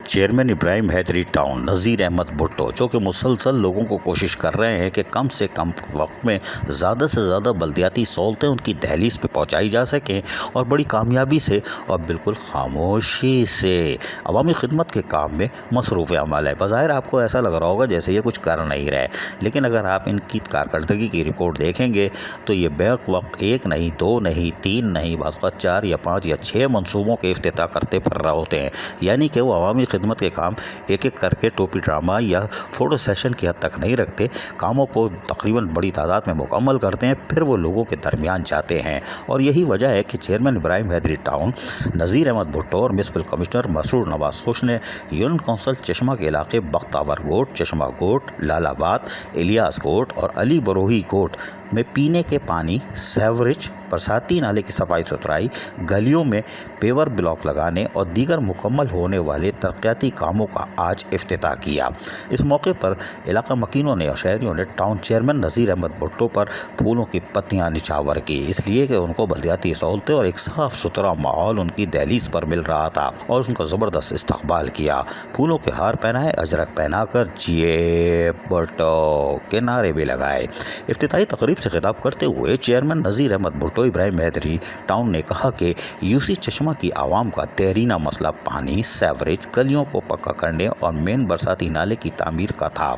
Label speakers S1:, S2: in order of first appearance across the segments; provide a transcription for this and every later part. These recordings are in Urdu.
S1: چیئرمین ابراہیم حیدری ٹاؤن نذیر احمد بھٹو جو کہ مسلسل لوگوں کو کوشش کر رہے ہیں کہ کم سے کم وقت میں زیادہ سے زیادہ بلدیاتی سہولتیں ان کی دہلیز پہ پہنچائی جا سکیں اور بڑی کامیابی سے اور بالکل خاموشی سے عوامی خدمت کے کام میں مصروف عمل ہے۔ بظاہر آپ کو ایسا لگ رہا ہوگا جیسے یہ کچھ کر نہیں رہے، لیکن اگر آپ ان کی کارکردگی کی رپورٹ دیکھیں گے تو یہ بیک وقت 1 نہیں 2 نہیں 3 نہیں، بعض اوقات 4 یا 5 یا 6 منصوبوں کے افتتاح کرتے پھر رہے ہوتے ہیں، یعنی کہ وہ عوامی خدمت کے کام ایک ایک کر کے ٹوپی ڈرامہ یا فوٹو سیشن کی حد تک نہیں رکھتے، کاموں کو تقریباً بڑی تعداد میں مکمل کرتے ہیں، پھر وہ لوگوں کے درمیان جاتے ہیں۔ اور یہی وجہ ہے کہ چیئرمین ابراہیم حیدری ٹاؤن نذیر احمد بھٹو اور میونسپل کمشنر مسرور نواز خوش نے یونین کونسل چشمہ کے علاقے بختاور گوٹ، چشمہ گوٹ، لال آباد، الیاس گوٹ اور علی بروہی گوٹ میں پینے کے پانی، سیوریج، برساتی نالے کی صفائی ستھرائی، گلیوں میں پیور بلاک لگانے اور دیگر مکمل ہونے والے ترقیاتی کاموں کا آج افتتاح کیا۔ اس موقع پر علاقہ مکینوں نے اور شہریوں نے ٹاؤن چیئرمین نذیر احمد بھٹو پر پھولوں کی پتیاں نچھاور کی، اس لیے کہ ان کو بلدیاتی سہولتیں اور ایک صاف ستھرا ماحول ان کی دہلیز پر مل رہا تھا اور ان کا زبردست استقبال کیا۔ پھولوں کے ہار پہنائے، اجرک پہنا کر جیے بھٹو کے نعرے بھی لگائے۔ افتتاحی تقریب سے خطاب کرتے ہوئے چیئرمین نذیر احمد بھٹو ابراہیم حیدری ٹاؤن نے کہا کہ یوسی چشمہ کی عوام کا دیرینہ مسئلہ پانی، سیوریج، گلیوں کو پکا کرنے اور مین برساتی نالے کی تعمیر کا تھا،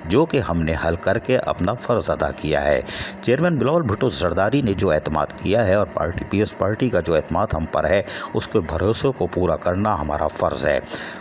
S1: جو کہ ہم نے حل کر کے اپنا فرض ادا کیا ہے۔ چیئرمین بلاول بھٹو زرداری نے جو اعتماد کیا ہے اور پیپلز پارٹی کا جو اعتماد ہم پر ہے، اس کے بھروسے کو پورا کرنا ہمارا فرض ہے،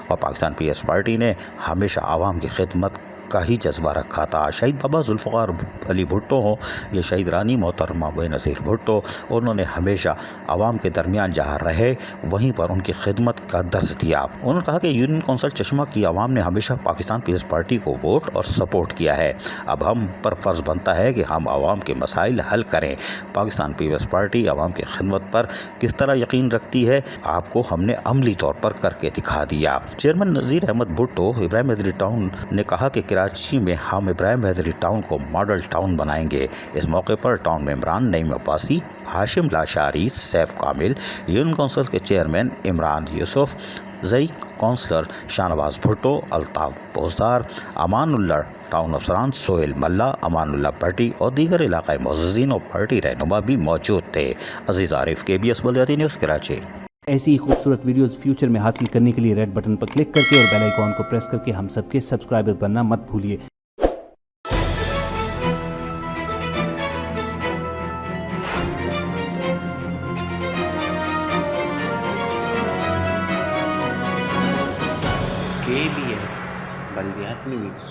S1: اور پاکستان پیپلز پارٹی نے ہمیشہ عوام کی خدمت کا ہی جذبہ رکھا تھا۔ شہید بابا ذوالفقار علی بھٹو ہوں یا شہید رانی محترمہ بے نظیر بھٹو، انہوں نے ہمیشہ عوام کے درمیان جہاں رہے وہیں پر ان کی خدمت کا درس دیا۔ انہوں نے کہا کہ یونین کونسل چشمہ کی عوام نے ہمیشہ پاکستان پیپلز پارٹی کو ووٹ اور سپورٹ کیا ہے، اب ہم پر فرض بنتا ہے کہ ہم عوام کے مسائل حل کریں۔ پاکستان پیپلز پارٹی عوام کی خدمت پر کس طرح یقین رکھتی ہے، آپ کو ہم نے عملی طور پر کر کے دکھا دیا۔ چیئرمین نذیر احمد بھٹو ابراہیم حیدری ٹاؤن نے کہا کہ کراچی میں ہم ابراہیم حیدری ٹاؤن کو ماڈل ٹاؤن بنائیں گے۔ اس موقع پر ٹاؤن ممبران نعیم عباسی، ہاشم لاشاری، سیف کامل، یونین کونسل کے چیئرمین عمران یوسف، زئی کونسلر شاہ نواز بھٹو، الطاف بوزدار، امان اللہ ٹاؤن افسران سہیل ملا، امان اللہ بھٹی اور دیگر علاقائی معززین اور پارٹی رہنما بھی موجود تھے۔ عزیز عارف، KBS بلدیاتی نیوز، کراچی۔
S2: ایسی خوبصورت ویڈیوز فیوچر میں حاصل کرنے کے لیے ریڈ بٹن پر کلک کر کے اور بیل آئیکن کو پریس کر کے ہم سب کے سبسکرائبر بننا مت بھولیے۔
S3: KBS بلدیاتی نیوز۔